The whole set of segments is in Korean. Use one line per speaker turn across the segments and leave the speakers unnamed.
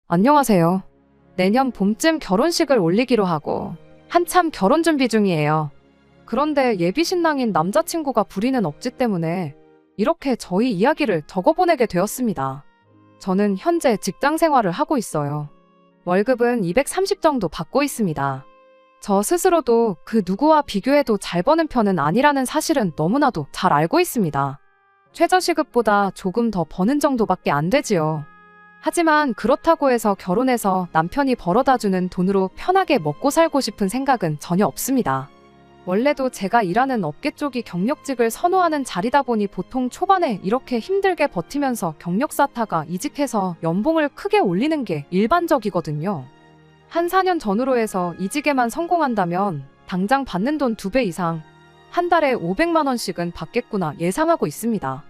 안녕하세요. 내년 봄쯤 결혼식을 올리기로 하고 한참 결혼 준비 중이에요. 그런데 예비 신랑인 남자친구가 부리는 억지 때문에 이렇게 저희 이야기를 적어보내게 되었습니다. 저는 현재 직장 생활을 하고 있어요. 월급은 230 정도 받고 있습니다. 저 스스로도 그 누구와 비교해도 잘 버는 편은 아니라는 사실은 너무나도 잘 알고 있습니다. 최저시급보다 조금 더 버는 정도밖에 안 되지요. 하지만 그렇다고 해서 결혼해서 남편이 벌어다주는 돈으로 편하게 먹고 살고 싶은 생각은 전혀 없습니다. 원래도 제가 일하는 업계 쪽이 경력직을 선호하는 자리다 보니 보통 초반에 이렇게 힘들게 버티면서 경력사 타가 이직해서 연봉을 크게 올리는 게 일반적이거든요. 한 4년 전으로 해서 이직에만 성공한다면 당장 받는 돈 2배 이상, 한 달에 500만 원씩은 받겠구나 예상하고 있습니다.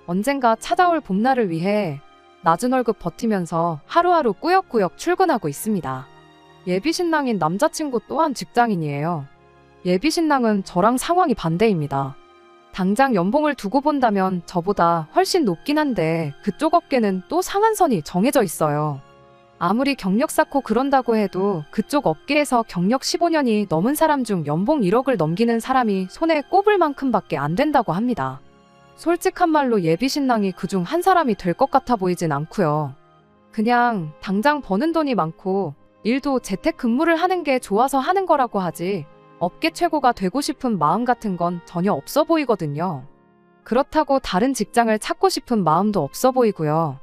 언젠가 찾아올 봄날을 위해 낮은 월급 버티면서 하루하루 꾸역꾸역 출근하고 있습니다. 예비 신랑인 남자친구 또한 직장인이에요. 예비 신랑은 저랑 상황이 반대입니다. 당장 연봉을 두고 본다면 저보다 훨씬 높긴 한데 그쪽 업계는 또 상한선이 정해져 있어요. 아무리 경력 쌓고 그런다고 해도 그쪽 업계에서 경력 15년이 넘은 사람 중 연봉 1억을 넘기는 사람이 손에 꼽을 만큼밖에 안 된다고 합니다. 솔직한 말로 예비 신랑이 그중 한 사람이 될 것 같아 보이진 않고요. 그냥 당장 버는 돈이 많고 일도 재택근무를 하는 게 좋아서 하는 거라고 하지 업계 최고가 되고 싶은 마음 같은 건 전혀 없어 보이거든요. 그렇다고 다른 직장을 찾고 싶은 마음도 없어 보이고요.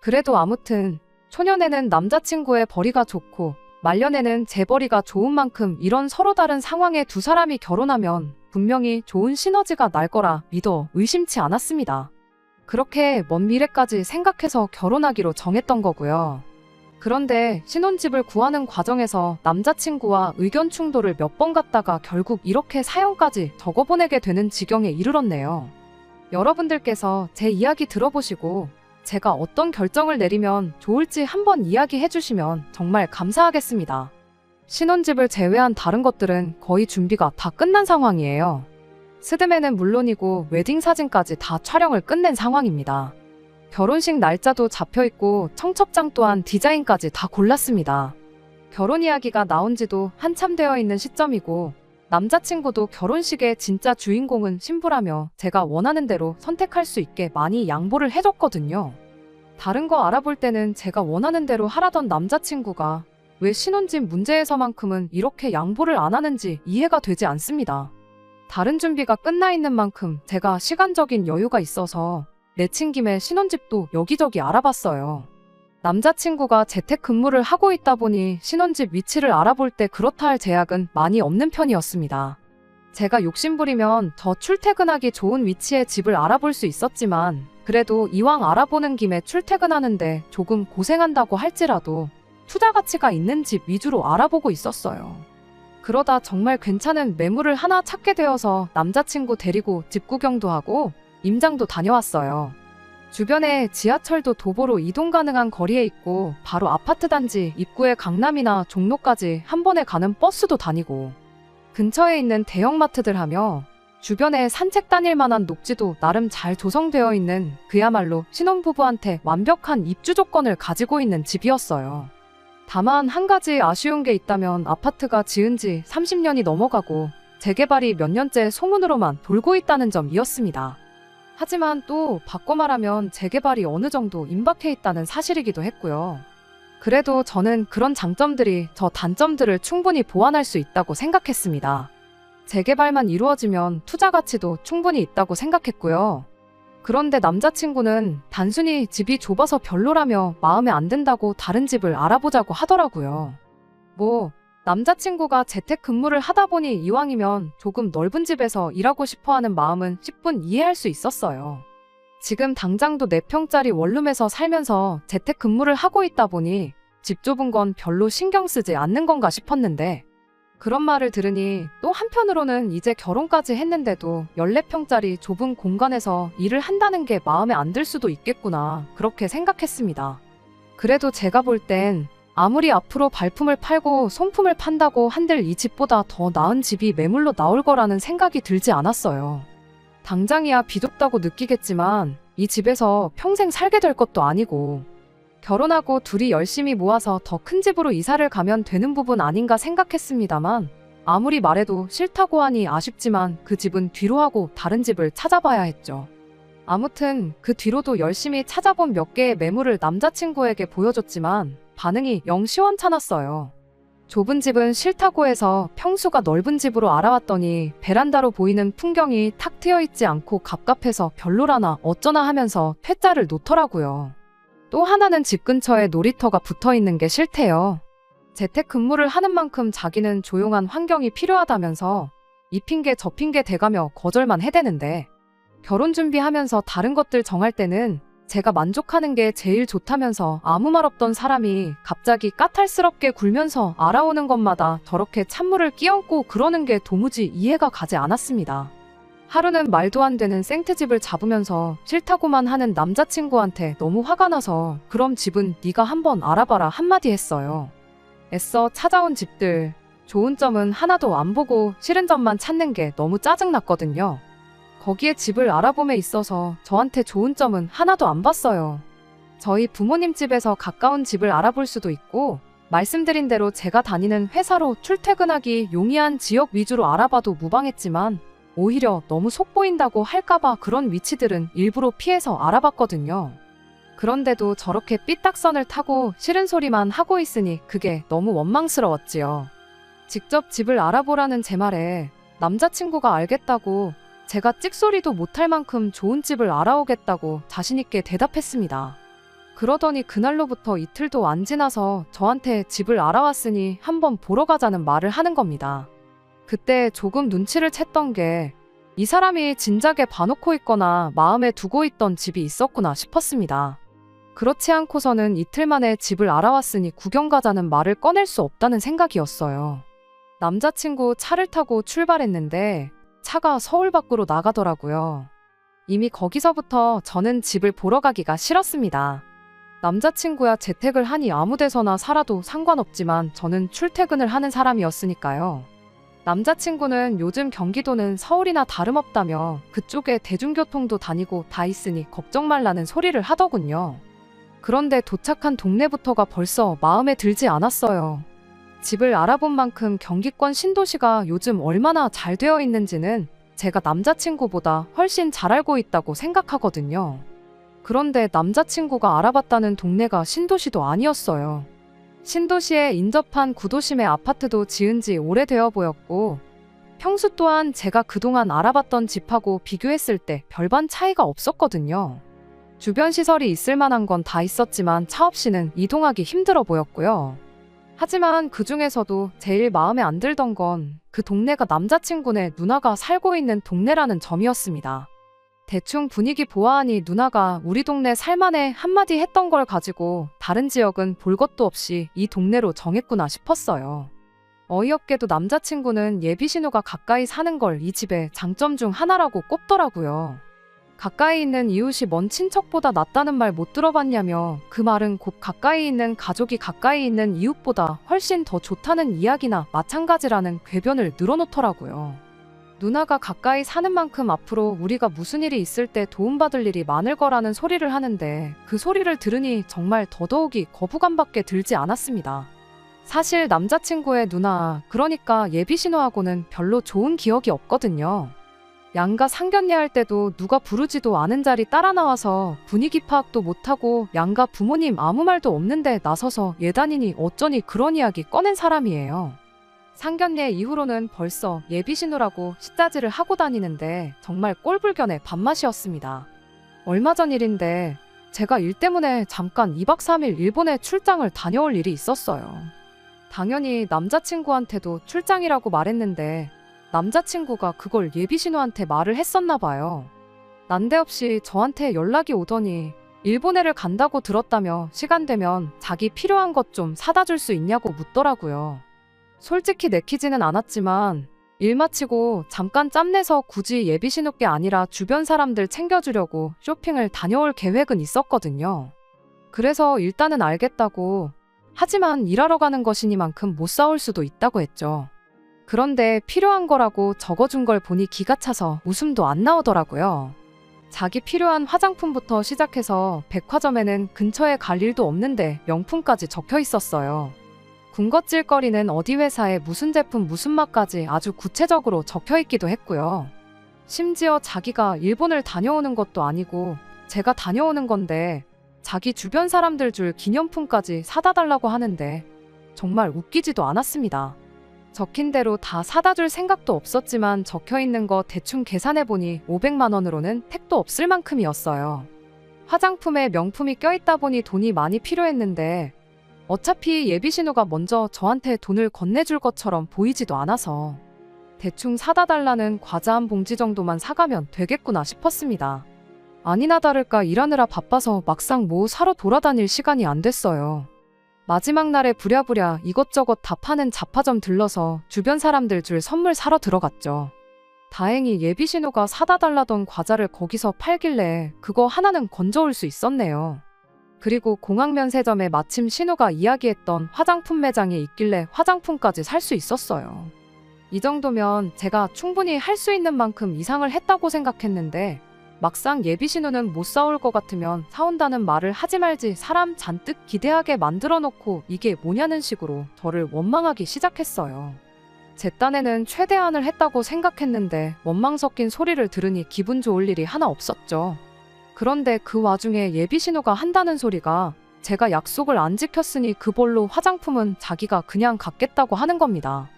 그래도 아무튼 초년에는 남자친구의 벌이가 좋고 말년에는 제 벌이가 좋은 만큼 이런 서로 다른 상황의 두 사람이 결혼하면 분명히 좋은 시너지가 날 거라 믿어 의심치 않았습니다. 그렇게 먼 미래까지 생각해서 결혼하기로 정했던 거고요. 그런데 신혼집을 구하는 과정에서 남자친구와 의견 충돌을 몇 번 갖다가 결국 이렇게 사연까지 적어보내게 되는 지경에 이르렀네요. 여러분들께서 제 이야기 들어보시고 제가 어떤 결정을 내리면 좋을지 한번 이야기해 주시면 정말 감사하겠습니다. 신혼집을 제외한 다른 것들은 거의 준비가 다 끝난 상황이에요. 스드메는 물론이고 웨딩 사진까지 다 촬영을 끝낸 상황입니다. 결혼식 날짜도 잡혀있고 청첩장 또한 디자인까지 다 골랐습니다. 결혼 이야기가 나온 지도 한참 되어 있는 시점이고 남자친구도 결혼식의 진짜 주인공은 신부라며 제가 원하는 대로 선택할 수 있게 많이 양보를 해줬거든요. 다른 거 알아볼 때는 제가 원하는 대로 하라던 남자친구가 왜 신혼집 문제에서만큼은 이렇게 양보를 안 하는지 이해가 되지 않습니다. 다른 준비가 끝나 있는 만큼 제가 시간적인 여유가 있어서 내친 김에 신혼집도 여기저기 알아봤어요. 남자친구가 재택근무를 하고 있다 보니 신혼집 위치를 알아볼 때 그렇다 할 제약은 많이 없는 편이었습니다. 제가 욕심부리면 더 출퇴근하기 좋은 위치의 집을 알아볼 수 있었지만 그래도 이왕 알아보는 김에 출퇴근하는데 조금 고생한다고 할지라도 투자 가치가 있는 집 위주로 알아보고 있었어요. 그러다 정말 괜찮은 매물을 하나 찾게 되어서 남자친구 데리고 집 구경도 하고 임장도 다녀왔어요. 주변에 지하철도 도보로 이동 가능한 거리에 있고 바로 아파트 단지 입구에 강남이나 종로까지 한 번에 가는 버스도 다니고 근처에 있는 대형마트들 하며 주변에 산책 다닐 만한 녹지도 나름 잘 조성되어 있는 그야말로 신혼부부한테 완벽한 입주 조건을 가지고 있는 집이었어요. 다만 한 가지 아쉬운 게 있다면 아파트가 지은 지 30년이 넘어가고 재개발이 몇 년째 소문으로만 돌고 있다는 점이었습니다. 하지만 또 바꿔 말하면 재개발이 어느 정도 임박해 있다는 사실이기도 했고요. 그래도 저는 그런 장점들이 저 단점들을 충분히 보완할 수 있다고 생각했습니다. 재개발만 이루어지면 투자 가치도 충분히 있다고 생각했고요. 그런데 남자친구는 단순히 집이 좁아서 별로라며 마음에 안 든다고 다른 집을 알아보자고 하더라고요. 남자친구가 재택근무를 하다 보니 이왕이면 조금 넓은 집에서 일하고 싶어하는 마음은 10분 이해할 수 있었어요. 지금 당장도 4평짜리 원룸에서 살면서 재택근무를 하고 있다 보니 집 좁은 건 별로 신경 쓰지 않는 건가 싶었는데 그런 말을 들으니 또 한편으로는 이제 결혼까지 했는데도 14평짜리 좁은 공간에서 일을 한다는 게 마음에 안 들 수도 있겠구나 그렇게 생각했습니다. 그래도 제가 볼 땐 아무리 앞으로 발품을 팔고 손품을 판다고 한들 이 집보다 더 나은 집이 매물로 나올 거라는 생각이 들지 않았어요. 당장이야 비좁다고 느끼겠지만 이 집에서 평생 살게 될 것도 아니고 결혼하고 둘이 열심히 모아서 더 큰 집으로 이사를 가면 되는 부분 아닌가 생각했습니다만 아무리 말해도 싫다고 하니 아쉽지만 그 집은 뒤로 하고 다른 집을 찾아봐야 했죠. 아무튼 그 뒤로도 열심히 찾아본 몇 개의 매물을 남자친구에게 보여줬지만 반응이 영 시원찮았어요. 좁은 집은 싫다고 해서 평수가 넓은 집으로 알아왔더니 베란다로 보이는 풍경이 탁 트여있지 않고 갑갑해서 별로라나 어쩌나 하면서 퇴짜를 놓더라고요. 또 하나는 집 근처에 놀이터가 붙어있는 게 싫대요. 재택근무를 하는 만큼 자기는 조용한 환경이 필요하다면서 이 핑계 저 핑계 대가며 거절만 해대는데 결혼 준비하면서 다른 것들 정할 때는 제가 만족하는 게 제일 좋다면서 아무 말 없던 사람이 갑자기 까탈스럽게 굴면서 알아오는 것마다 저렇게 찬물을 끼얹고 그러는 게 도무지 이해가 가지 않았습니다. 하루는 말도 안 되는 생트집을 잡으면서 싫다고만 하는 남자친구한테 너무 화가 나서 그럼 집은 네가 한번 알아봐라 한마디 했어요. 애써 찾아온 집들 좋은 점은 하나도 안 보고 싫은 점만 찾는 게 너무 짜증났거든요. 거기에 집을 알아봄에 있어서 저한테 좋은 점은 하나도 안 봤어요. 저희 부모님 집에서 가까운 집을 알아볼 수도 있고 말씀드린 대로 제가 다니는 회사로 출퇴근하기 용이한 지역 위주로 알아봐도 무방했지만 오히려 너무 속보인다고 할까봐 그런 위치들은 일부러 피해서 알아봤거든요. 그런데도 저렇게 삐딱선을 타고 싫은 소리만 하고 있으니 그게 너무 원망스러웠지요. 직접 집을 알아보라는 제 말에 남자친구가 알겠다고 제가 찍소리도 못할 만큼 좋은 집을 알아오겠다고 자신있게 대답했습니다. 그러더니 그날로부터 이틀도 안 지나서 저한테 집을 알아왔으니 한번 보러 가자는 말을 하는 겁니다. 그때 조금 눈치를 챘던 게 이 사람이 진작에 봐놓고 있거나 마음에 두고 있던 집이 있었구나 싶었습니다. 그렇지 않고서는 이틀 만에 집을 알아왔으니 구경 가자는 말을 꺼낼 수 없다는 생각이었어요. 남자친구 차를 타고 출발했는데 차가 서울 밖으로 나가더라고요. 이미 거기서부터 저는 집을 보러 가기가 싫었습니다. 남자친구야 재택을 하니 아무 데서나 살아도 상관없지만 저는 출퇴근을 하는 사람이었으니까요. 남자친구는 요즘 경기도는 서울이나 다름없다며 그쪽에 대중교통도 다니고 다 있으니 걱정 말라는 소리를 하더군요. 그런데 도착한 동네부터가 벌써 마음에 들지 않았어요. 집을 알아본 만큼 경기권 신도시가 요즘 얼마나 잘 되어 있는지는 제가 남자친구보다 훨씬 잘 알고 있다고 생각하거든요. 그런데 남자친구가 알아봤다는 동네가 신도시도 아니었어요. 신도시에 인접한 구도심의 아파트도 지은 지 오래되어 보였고 평수 또한 제가 그동안 알아봤던 집하고 비교했을 때 별반 차이가 없었거든요. 주변 시설이 있을 만한 건 다 있었지만 차 없이는 이동하기 힘들어 보였고요. 하지만 그 중에서도 제일 마음에 안 들던 건 그 동네가 남자친구네 누나가 살고 있는 동네라는 점이었습니다. 대충 분위기 보아하니 누나가 우리 동네 살만해 한마디 했던 걸 가지고 다른 지역은 볼 것도 없이 이 동네로 정했구나 싶었어요. 어이없게도 남자친구는 예비신우가 가까이 사는 걸 이 집의 장점 중 하나라고 꼽더라고요. 가까이 있는 이웃이 먼 친척보다 낫다는 말 못 들어봤냐며 그 말은 곧 가까이 있는 가족이 가까이 있는 이웃보다 훨씬 더 좋다는 이야기나 마찬가지라는 궤변을 늘어놓더라고요. 누나가 가까이 사는 만큼 앞으로 우리가 무슨 일이 있을 때 도움받을 일이 많을 거라는 소리를 하는데 그 소리를 들으니 정말 더더욱이 거부감밖에 들지 않았습니다. 사실 남자친구의 누나, 그러니까 예비신우하고는 별로 좋은 기억이 없거든요. 양가 상견례 할 때도 누가 부르지도 않은 자리 따라 나와서 분위기 파악도 못하고 양가 부모님 아무 말도 없는데 나서서 예단이니 어쩌니 그런 이야기 꺼낸 사람이에요. 상견례 이후로는 벌써 예비신우라고 시짜지를 하고 다니는데 정말 꼴불견의 밥맛이었습니다. 얼마 전 일인데 제가 일 때문에 잠깐 2박 3일 일본에 출장을 다녀올 일이 있었어요. 당연히 남자친구한테도 출장이라고 말했는데 남자친구가 그걸 예비신우한테 말을 했었나 봐요. 난데없이 저한테 연락이 오더니 일본에를 간다고 들었다며 시간 되면 자기 필요한 것 좀 사다 줄 수 있냐고 묻더라고요. 솔직히 내키지는 않았지만 일 마치고 잠깐 짬내서 굳이 예비신우께 아니라 주변 사람들 챙겨주려고 쇼핑을 다녀올 계획은 있었거든요. 그래서 일단은 알겠다고, 하지만 일하러 가는 것이니만큼 못 싸울 수도 있다고 했죠. 그런데 필요한 거라고 적어준 걸 보니 기가 차서 웃음도 안 나오더라고요. 자기 필요한 화장품부터 시작해서 백화점에는 근처에 갈 일도 없는데 명품까지 적혀 있었어요. 군것질거리는 어디 회사에 무슨 제품 무슨 맛까지 아주 구체적으로 적혀 있기도 했고요. 심지어 자기가 일본을 다녀오는 것도 아니고 제가 다녀오는 건데 자기 주변 사람들 줄 기념품까지 사다 달라고 하는데 정말 웃기지도 않았습니다. 적힌 대로 다 사다 줄 생각도 없었지만 적혀 있는 거 대충 계산해보니 500만 원으로는 택도 없을 만큼이었어요. 화장품에 명품이 껴있다 보니 돈이 많이 필요했는데 어차피 예비신우가 먼저 저한테 돈을 건네줄 것처럼 보이지도 않아서 대충 사다 달라는 과자 한 봉지 정도만 사가면 되겠구나 싶었습니다. 아니나 다를까 일하느라 바빠서 막상 뭐 사러 돌아다닐 시간이 안 됐어요. 마지막 날에 부랴부랴 이것저것 다 파는 잡화점 들러서 주변 사람들 줄 선물 사러 들어갔죠. 다행히 예비신우가 사다 달라던 과자를 거기서 팔길래 그거 하나는 건져올 수 있었네요. 그리고 공항면세점에 마침 신우가 이야기했던 화장품 매장이 있길래 화장품까지 살 수 있었어요. 이 정도면 제가 충분히 할 수 있는 만큼 이상을 했다고 생각했는데 막상 예비신우는 못 사올 것 같으면 사온다는 말을 하지 말지 사람 잔뜩 기대하게 만들어 놓고 이게 뭐냐는 식으로 저를 원망하기 시작했어요. 제 딴에는 최대한을 했다고 생각했는데 원망 섞인 소리를 들으니 기분 좋을 일이 하나 없었죠. 그런데 그 와중에 예비신우가 한다는 소리가 제가 약속을 안 지켰으니 그걸로 화장품은 자기가 그냥 갖겠다고 하는 겁니다.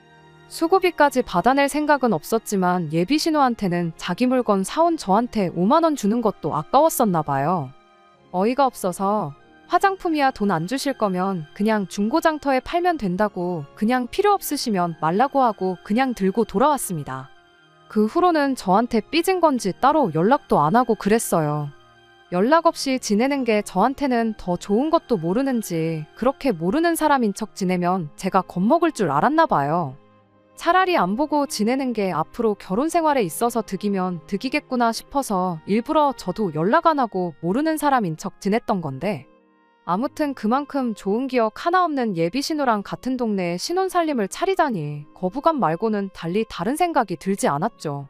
수고비까지 받아낼 생각은 없었지만 예비신우한테는 자기 물건 사온 저한테 5만 원 주는 것도 아까웠었나 봐요. 어이가 없어서 화장품이야 돈 안 주실 거면 그냥 중고장터에 팔면 된다고 그냥 필요 없으시면 말라고 하고 그냥 들고 돌아왔습니다. 그 후로는 저한테 삐진 건지 따로 연락도 안 하고 그랬어요. 연락 없이 지내는 게 저한테는 더 좋은 것도 모르는지 그렇게 모르는 사람인 척 지내면 제가 겁먹을 줄 알았나 봐요. 차라리 안 보고 지내는 게 앞으로 결혼 생활에 있어서 득이면 득이겠구나 싶어서 일부러 저도 연락 안 하고 모르는 사람인 척 지냈던 건데 아무튼 그만큼 좋은 기억 하나 없는 예비신우랑 같은 동네에 신혼살림을 차리다니 거부감 말고는 달리 다른 생각이 들지 않았죠.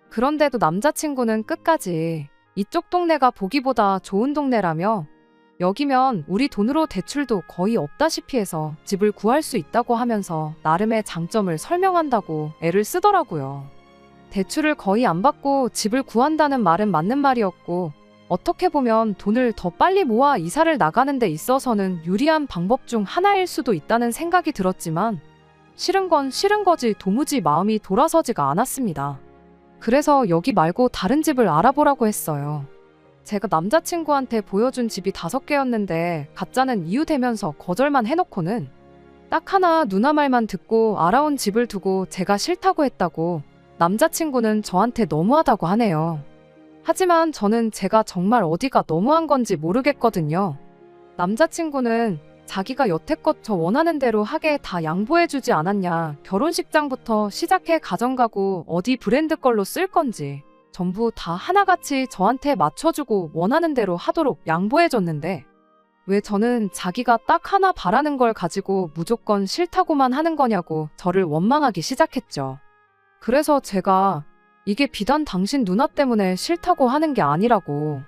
그런데도 남자친구는 끝까지 이쪽 동네가 보기보다 좋은 동네라며 여기면 우리 돈으로 대출도 거의 없다시피 해서 집을 구할 수 있다고 하면서 나름의 장점을 설명한다고 애를 쓰더라고요. 대출을 거의 안 받고 집을 구한다는 말은 맞는 말이었고 어떻게 보면 돈을 더 빨리 모아 이사를 나가는 데 있어서는 유리한 방법 중 하나일 수도 있다는 생각이 들었지만 싫은 건 싫은 거지 도무지 마음이 돌아서지가 않았습니다. 그래서 여기 말고 다른 집을 알아보라고 했어요. 제가 남자친구한테 보여준 집이 5개였는데 가짜는 이유 대면서 거절만 해놓고는 딱 하나 누나 말만 듣고 알아온 집을 두고 제가 싫다고 했다고 남자친구는 저한테 너무하다고 하네요. 하지만 저는 제가 정말 어디가 너무한 건지 모르겠거든요. 남자친구는 자기가 여태껏 저 원하는 대로 하게 다 양보해주지 않았냐, 결혼식장부터 시작해 가정가구 어디 브랜드 걸로 쓸 건지 전부 다 하나같이 저한테 맞춰주고 원하는 대로 하도록 양보해줬는데 왜 저는 자기가 딱 하나 바라는 걸 가지고 무조건 싫다고만 하는 거냐고 저를 원망하기 시작했죠. 그래서 제가 이게 비단 당신 누나 때문에 싫다고 하는 게 아니라고,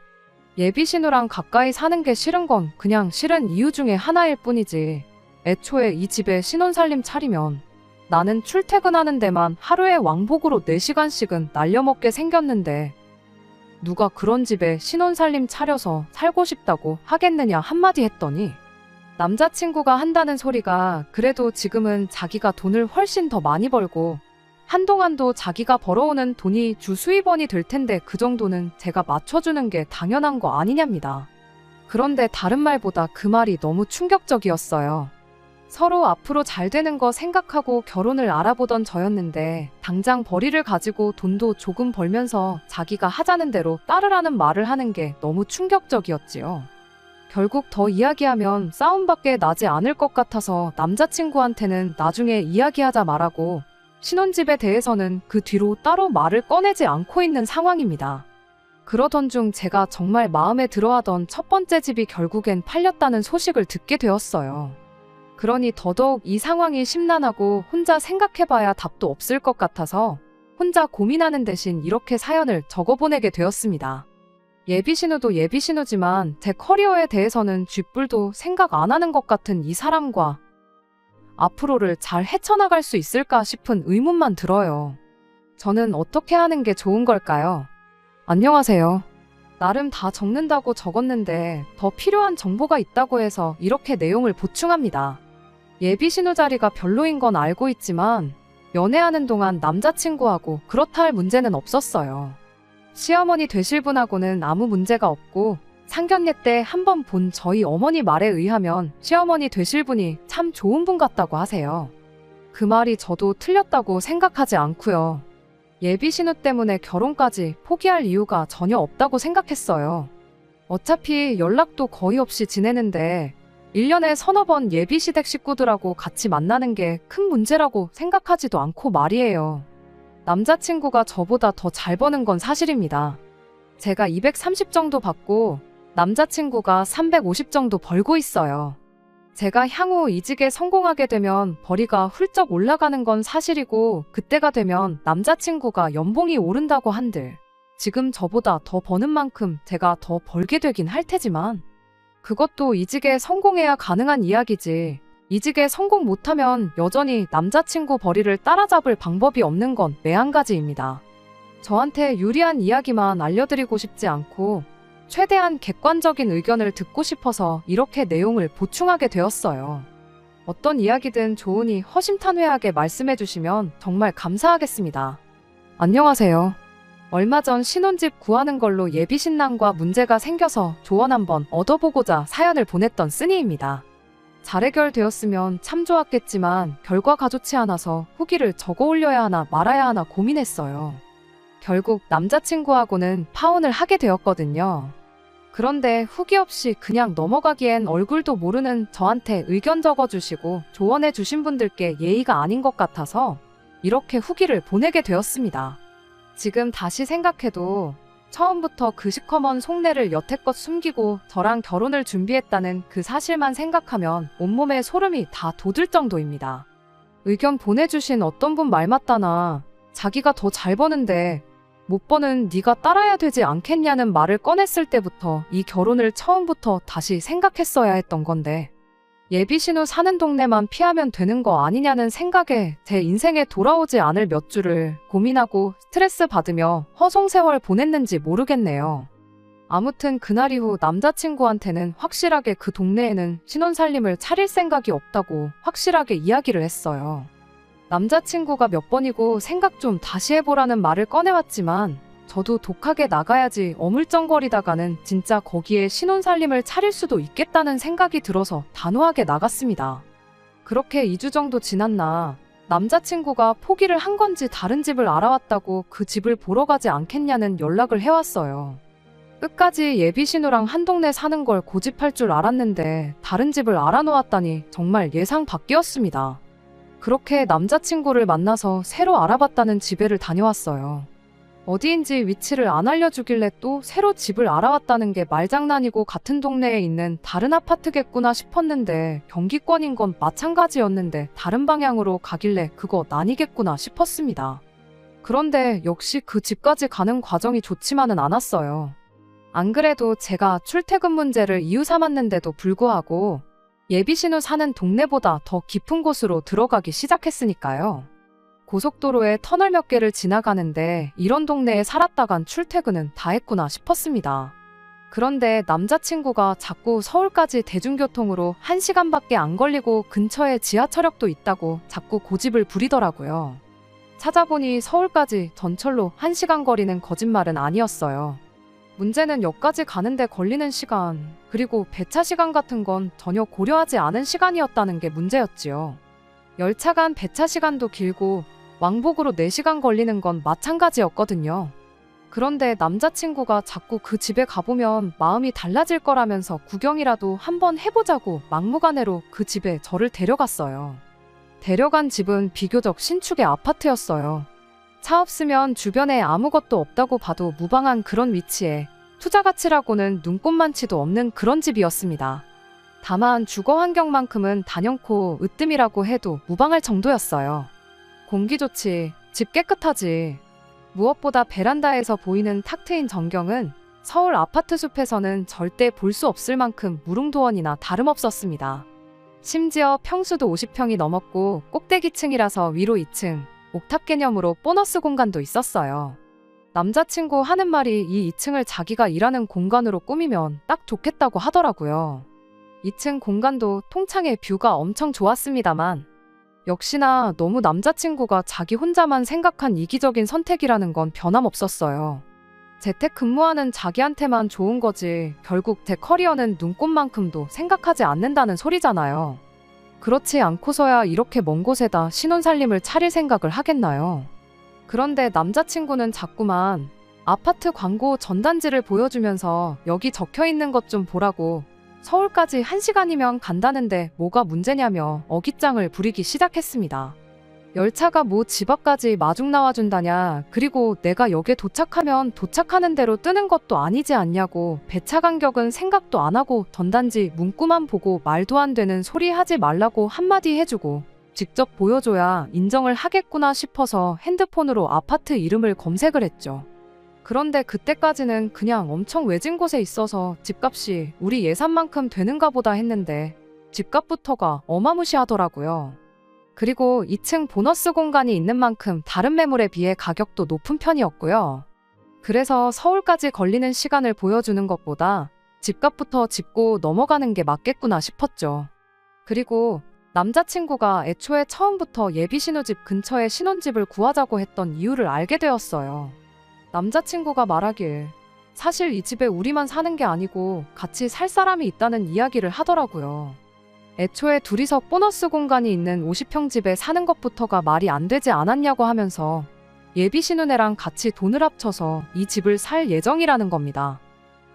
예비신우랑 가까이 사는 게 싫은 건 그냥 싫은 이유 중에 하나일 뿐이지 애초에 이 집에 신혼살림 차리면 나는 출퇴근하는 데만 하루에 왕복으로 4시간씩은 날려먹게 생겼는데 누가 그런 집에 신혼살림 차려서 살고 싶다고 하겠느냐 한마디 했더니 남자친구가 한다는 소리가 그래도 지금은 자기가 돈을 훨씬 더 많이 벌고 한동안도 자기가 벌어오는 돈이 주 수입원이 될 텐데 그 정도는 제가 맞춰주는 게 당연한 거 아니냐입니다. 그런데 다른 말보다 그 말이 너무 충격적이었어요. 서로 앞으로 잘 되는 거 생각하고 결혼을 알아보던 저였는데 당장 벌이를 가지고 돈도 조금 벌면서 자기가 하자는 대로 따르라는 말을 하는 게 너무 충격적이었지요. 결국 더 이야기하면 싸움밖에 나지 않을 것 같아서 남자친구한테는 나중에 이야기하자 말하고 신혼집에 대해서는 그 뒤로 따로 말을 꺼내지 않고 있는 상황입니다. 그러던 중 제가 정말 마음에 들어하던 첫 번째 집이 결국엔 팔렸다는 소식을 듣게 되었어요. 그러니 더더욱 이 상황이 심란하고 혼자 생각해봐야 답도 없을 것 같아서 혼자 고민하는 대신 이렇게 사연을 적어보내게 되었습니다. 예비 신우도 예비 신우지만 제 커리어에 대해서는 쥐뿔도 생각 안 하는 것 같은 이 사람과 앞으로를 잘 헤쳐나갈 수 있을까 싶은 의문만 들어요. 저는 어떻게 하는 게 좋은 걸까요? 안녕하세요. 나름 다 적는다고 적었는데 더 필요한 정보가 있다고 해서 이렇게 내용을 보충합니다. 예비 신우 자리가 별로인 건 알고 있지만 연애하는 동안 남자친구하고 그렇다 할 문제는 없었어요. 시어머니 되실 분하고는 아무 문제가 없고 상견례 때 한 번 본 저희 어머니 말에 의하면 시어머니 되실 분이 참 좋은 분 같다고 하세요. 그 말이 저도 틀렸다고 생각하지 않고요. 예비 신우 때문에 결혼까지 포기할 이유가 전혀 없다고 생각했어요. 어차피 연락도 거의 없이 지내는데 1년에 서너 번 예비 시댁 식구들하고 같이 만나는 게 큰 문제라고 생각하지도 않고 말이에요. 남자친구가 저보다 더 잘 버는 건 사실입니다. 제가 230 정도 받고 남자친구가 350 정도 벌고 있어요. 제가 향후 이직에 성공하게 되면 벌이가 훌쩍 올라가는 건 사실이고 그때가 되면 남자친구가 연봉이 오른다고 한들 지금 저보다 더 버는 만큼 제가 더 벌게 되긴 할 테지만 그것도 이직에 성공해야 가능한 이야기지. 이직에 성공 못하면 여전히 남자친구 벌이를 따라잡을 방법이 없는 건 매한가지입니다. 저한테 유리한 이야기만 알려드리고 싶지 않고 최대한 객관적인 의견을 듣고 싶어서 이렇게 내용을 보충하게 되었어요. 어떤 이야기든 좋으니 허심탄회하게 말씀해 주시면 정말 감사하겠습니다. 안녕하세요. 얼마 전 신혼집 구하는 걸로 예비 신랑과 문제가 생겨서 조언 한번 얻어보고자 사연을 보냈던 쓰니입니다. 잘 해결되었으면 참 좋았겠지만 결과가 좋지 않아서 후기를 적어 올려야 하나 말아야 하나 고민했어요. 결국 남자친구하고는 파혼을 하게 되었거든요. 그런데 후기 없이 그냥 넘어가기엔 얼굴도 모르는 저한테 의견 적어주시고 조언해주신 분들께 예의가 아닌 것 같아서 이렇게 후기를 보내게 되었습니다. 지금 다시 생각해도 처음부터 그 시커먼 속내를 여태껏 숨기고 저랑 결혼을 준비했다는 그 사실만 생각하면 온몸에 소름이 다 돋을 정도입니다. 의견 보내주신 어떤 분 말 맞다나 자기가 더 잘 버는데 못 버는 네가 따라야 되지 않겠냐는 말을 꺼냈을 때부터 이 결혼을 처음부터 다시 생각했어야 했던 건데 예비 신우 사는 동네만 피하면 되는 거 아니냐는 생각에 제 인생에 돌아오지 않을 몇 주를 고민하고 스트레스 받으며 허송세월 보냈는지 모르겠네요. 아무튼 그날 이후 남자친구한테는 확실하게 그 동네에는 신혼살림을 차릴 생각이 없다고 확실하게 이야기를 했어요. 남자친구가 몇 번이고 생각 좀 다시 해보라는 말을 꺼내왔지만 저도 독하게 나가야지 어물쩡거리다가는 진짜 거기에 신혼살림을 차릴 수도 있겠다는 생각이 들어서 단호하게 나갔습니다. 그렇게 2주 정도 지났나 남자친구가 포기를 한 건지 다른 집을 알아왔다고 그 집을 보러 가지 않겠냐는 연락을 해왔어요. 끝까지 예비 신우랑 한 동네 사는 걸 고집할 줄 알았는데 다른 집을 알아놓았다니 정말 예상 밖이었습니다. 그렇게 남자친구를 만나서 새로 알아봤다는 집에를 다녀왔어요. 어디인지 위치를 안 알려주길래 또 새로 집을 알아왔다는 게 말장난이고 같은 동네에 있는 다른 아파트겠구나 싶었는데 경기권인 건 마찬가지였는데 다른 방향으로 가길래 그거 아니겠구나 싶었습니다. 그런데 역시 그 집까지 가는 과정이 좋지만은 않았어요. 안 그래도 제가 출퇴근 문제를 이유 삼았는데도 불구하고 예비 신우 사는 동네보다 더 깊은 곳으로 들어가기 시작했으니까요. 고속도로에 터널 몇 개를 지나가는데 이런 동네에 살았다간 출퇴근은 다 했구나 싶었습니다. 그런데 남자친구가 자꾸 서울까지 대중교통으로 1시간밖에 안 걸리고 근처에 지하철역도 있다고 자꾸 고집을 부리더라고요. 찾아보니 서울까지 전철로 1시간 거리는 거짓말은 아니었어요. 문제는 역까지 가는데 걸리는 시간, 그리고 배차 시간 같은 건 전혀 고려하지 않은 시간이었다는 게 문제였지요. 열차 간 배차 시간도 길고 왕복으로 4시간 걸리는 건 마찬가지였거든요. 그런데 남자친구가 자꾸 그 집에 가보면 마음이 달라질 거라면서 구경이라도 한번 해보자고 막무가내로 그 집에 저를 데려갔어요. 데려간 집은 비교적 신축의 아파트였어요. 차 없으면 주변에 아무것도 없다고 봐도 무방한 그런 위치에 투자 가치라고는 눈꼽만치도 없는 그런 집이었습니다. 다만 주거 환경만큼은 단연코 으뜸이라고 해도 무방할 정도였어요. 공기 좋지, 집 깨끗하지. 무엇보다 베란다에서 보이는 탁 트인 전경은 서울 아파트 숲에서는 절대 볼 수 없을 만큼 무릉도원이나 다름없었습니다. 심지어 평수도 50평이 넘었고 꼭대기층이라서 위로 2층, 옥탑 개념으로 보너스 공간도 있었어요. 남자친구 하는 말이 이 2층을 자기가 일하는 공간으로 꾸미면 딱 좋겠다고 하더라고요. 2층 공간도 통창의 뷰가 엄청 좋았습니다만 역시나 너무 남자친구가 자기 혼자만 생각한 이기적인 선택이라는 건 변함없었어요. 재택근무하는 자기한테만 좋은 거지 결국 제 커리어는 눈꼽만큼도 생각하지 않는다는 소리잖아요. 그렇지 않고서야 이렇게 먼 곳에다 신혼살림을 차릴 생각을 하겠나요? 그런데 남자친구는 자꾸만 아파트 광고 전단지를 보여주면서 여기 적혀있는 것 좀 보라고 서울까지 1시간이면 간다는데 뭐가 문제냐며 어깃장을 부리기 시작했습니다. 열차가 뭐 집 앞까지 마중 나와준다냐, 그리고 내가 역에 도착하면 도착하는 대로 뜨는 것도 아니지 않냐고, 배차 간격은 생각도 안 하고 전단지 문구만 보고 말도 안 되는 소리 하지 말라고 한마디 해주고 직접 보여줘야 인정을 하겠구나 싶어서 핸드폰으로 아파트 이름을 검색을 했죠. 그런데 그때까지는 그냥 엄청 외진 곳에 있어서 집값이 우리 예산만큼 되는가 보다 했는데 집값부터가 어마무시하더라고요. 그리고 2층 보너스 공간이 있는 만큼 다른 매물에 비해 가격도 높은 편이었고요. 그래서 서울까지 걸리는 시간을 보여주는 것보다 집값부터 짚고 넘어가는 게 맞겠구나 싶었죠. 그리고 남자친구가 애초에 처음부터 예비 신우집 근처에 신혼집을 구하자고 했던 이유를 알게 되었어요. 남자친구가 말하길 사실 이 집에 우리만 사는 게 아니고 같이 살 사람이 있다는 이야기를 하더라고요. 애초에 둘이서 보너스 공간이 있는 50평 집에 사는 것부터가 말이 안 되지 않았냐고 하면서 예비 신혼애랑 같이 돈을 합쳐서 이 집을 살 예정이라는 겁니다.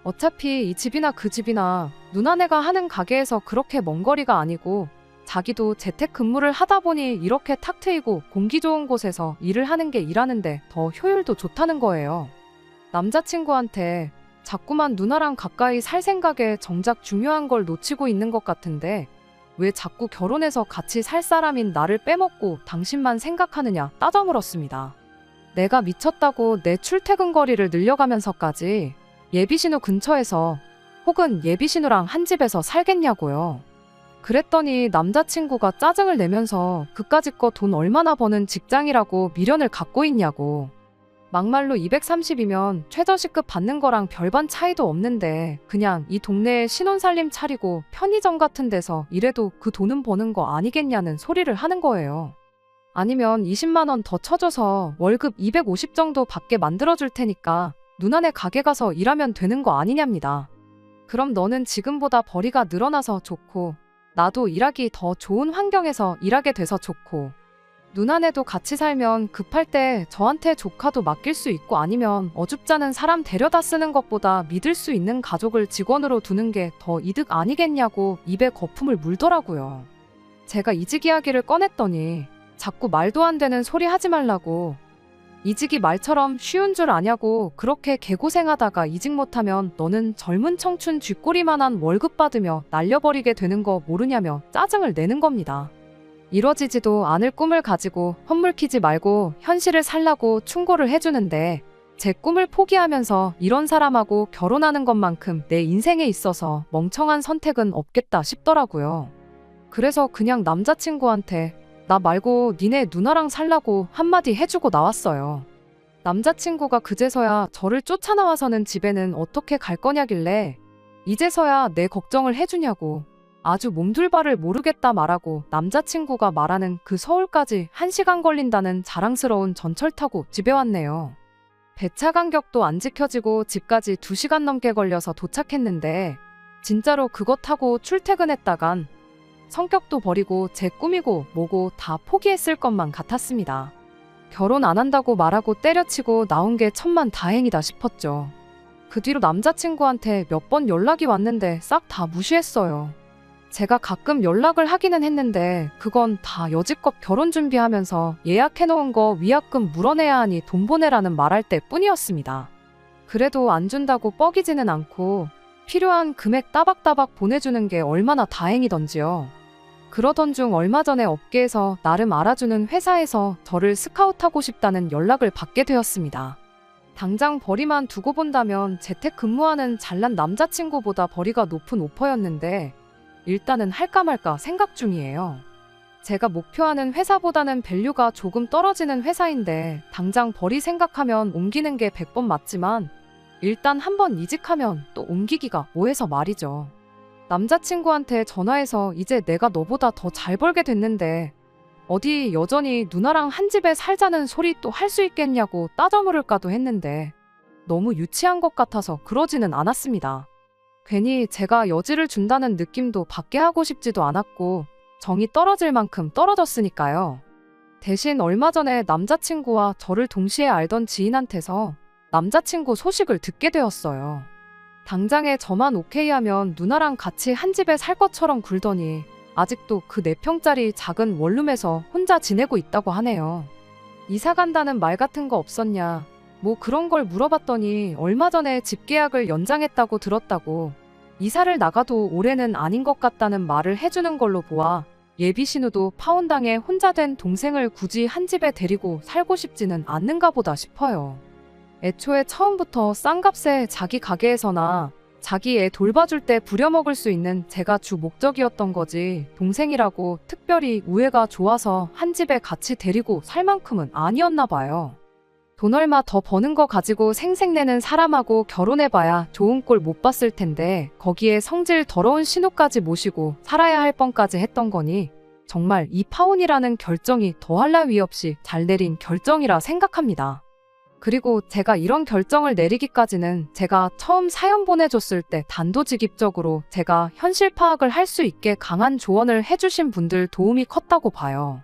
어차피 이 집이나 그 집이나 누나네가 하는 가게에서 그렇게 먼 거리가 아니고 자기도 재택근무를 하다 보니 이렇게 탁 트이고 공기 좋은 곳에서 일을 하는 게 일하는데 더 효율도 좋다는 거예요. 남자친구한테 자꾸만 누나랑 가까이 살 생각에 정작 중요한 걸 놓치고 있는 것 같은데 왜 자꾸 결혼해서 같이 살 사람인 나를 빼먹고 당신만 생각하느냐 따져 물었습니다. 내가 미쳤다고 내 출퇴근 거리를 늘려가면서까지 예비신우 근처에서 혹은 예비신우랑 한 집에서 살겠냐고요. 그랬더니 남자친구가 짜증을 내면서 그까짓 거 돈 얼마나 버는 직장이라고 미련을 갖고 있냐고. 막말로 230이면 최저시급 받는 거랑 별반 차이도 없는데 그냥 이 동네에 신혼살림 차리고 편의점 같은 데서 일해도 그 돈은 버는 거 아니겠냐는 소리를 하는 거예요. 아니면 20만 원 더 쳐줘서 월급 250 정도 받게 만들어줄 테니까 누나네 가게 가서 일하면 되는 거 아니냐입니다. 그럼 너는 지금보다 벌이가 늘어나서 좋고 나도 일하기 더 좋은 환경에서 일하게 돼서 좋고 누나네도 같이 살면 급할 때 저한테 조카도 맡길 수 있고 아니면 어줍잖은 사람 데려다 쓰는 것보다 믿을 수 있는 가족을 직원으로 두는 게 더 이득 아니겠냐고 입에 거품을 물더라고요. 제가 이직 이야기를 꺼냈더니 자꾸 말도 안 되는 소리 하지 말라고, 이직이 말처럼 쉬운 줄 아냐고, 그렇게 개고생하다가 이직 못하면 너는 젊은 청춘 쥐꼬리만한 월급 받으며 날려버리게 되는 거 모르냐며 짜증을 내는 겁니다. 이뤄지지도 않을 꿈을 가지고 헛물키지 말고 현실을 살라고 충고를 해주는데 제 꿈을 포기하면서 이런 사람하고 결혼하는 것만큼 내 인생에 있어서 멍청한 선택은 없겠다 싶더라고요. 그래서 그냥 남자친구한테 나 말고 니네 누나랑 살라고 한마디 해주고 나왔어요. 남자친구가 그제서야 저를 쫓아나와서는 집에는 어떻게 갈 거냐길래 이제서야 내 걱정을 해주냐고 아주 몸둘바를 모르겠다 말하고 남자친구가 말하는 그 서울까지 1시간 걸린다는 자랑스러운 전철 타고 집에 왔네요. 배차 간격도 안 지켜지고 집까지 2시간 넘게 걸려서 도착했는데 진짜로 그거 타고 출퇴근했다간 성격도 버리고 제 꿈이고 뭐고 다 포기했을 것만 같았습니다. 결혼 안 한다고 말하고 때려치고 나온 게 천만다행이다 싶었죠. 그 뒤로 남자친구한테 몇 번 연락이 왔는데 싹 다 무시했어요. 제가 가끔 연락을 하기는 했는데 그건 다 여지껏 결혼 준비하면서 예약해놓은 거 위약금 물어내야 하니 돈 보내라는 말할 때 뿐이었습니다. 그래도 안 준다고 뻐기지는 않고 필요한 금액 따박따박 보내주는 게 얼마나 다행이던지요. 그러던 중 얼마 전에 업계에서 나름 알아주는 회사에서 저를 스카우트하고 싶다는 연락을 받게 되었습니다. 당장 벌이만 두고 본다면 재택근무하는 잘난 남자친구보다 벌이가 높은 오퍼였는데 일단은 할까 말까 생각 중이에요. 제가 목표하는 회사보다는 밸류가 조금 떨어지는 회사인데 당장 벌이 생각하면 옮기는 게 100번 맞지만 일단 한번 이직하면 또 옮기기가 뭐해서 말이죠. 남자친구한테 전화해서 이제 내가 너보다 더 잘 벌게 됐는데 어디 여전히 누나랑 한 집에 살자는 소리 또 할 수 있겠냐고 따져 물을까도 했는데 너무 유치한 것 같아서 그러지는 않았습니다. 괜히 제가 여지를 준다는 느낌도 받게 하고 싶지도 않았고 정이 떨어질 만큼 떨어졌으니까요. 대신 얼마 전에 남자친구와 저를 동시에 알던 지인한테서 남자친구 소식을 듣게 되었어요. 당장에 저만 오케이 하면 누나랑 같이 한 집에 살 것처럼 굴더니 아직도 그 4평짜리 작은 원룸에서 혼자 지내고 있다고 하네요. 이사 간다는 말 같은 거 없었냐? 뭐 그런 걸 물어봤더니 얼마 전에 집 계약을 연장했다고 들었다고 이사를 나가도 올해는 아닌 것 같다는 말을 해주는 걸로 보아 예비 신우도 파혼당해 혼자 된 동생을 굳이 한 집에 데리고 살고 싶지는 않는가 보다 싶어요. 애초에 처음부터 싼 값에 자기 가게에서나 자기 애 돌봐줄 때 부려먹을 수 있는 제가 주 목적이었던 거지 동생이라고 특별히 우애가 좋아서 한 집에 같이 데리고 살 만큼은 아니었나 봐요. 돈 얼마 더 버는 거 가지고 생색내는 사람하고 결혼해봐야 좋은 꼴 못 봤을 텐데 거기에 성질 더러운 신우까지 모시고 살아야 할 뻔까지 했던 거니 정말 이 파혼이라는 결정이 더할 나위 없이 잘 내린 결정이라 생각합니다. 그리고 제가 이런 결정을 내리기까지는 제가 처음 사연 보내줬을 때 단도직입적으로 제가 현실 파악을 할 수 있게 강한 조언을 해주신 분들 도움이 컸다고 봐요.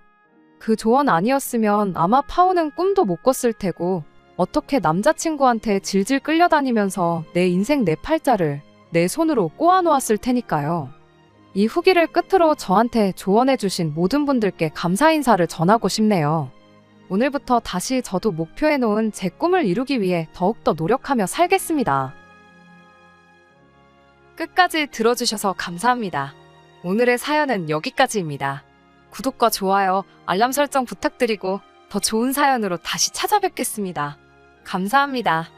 그 조언 아니었으면 아마 파혼은 꿈도 못 꿨을 테고 어떻게 남자친구한테 질질 끌려다니면서 내 인생 내 팔자를 내 손으로 꼬아놓았을 테니까요. 이 후기를 끝으로 저한테 조언해주신 모든 분들께 감사 인사를 전하고 싶네요. 오늘부터 다시 저도 목표해놓은 제 꿈을 이루기 위해 더욱더 노력하며 살겠습니다. 끝까지 들어주셔서 감사합니다. 오늘의 사연은 여기까지입니다. 구독과 좋아요, 알람 설정 부탁드리고 더 좋은 사연으로 다시 찾아뵙겠습니다. 감사합니다.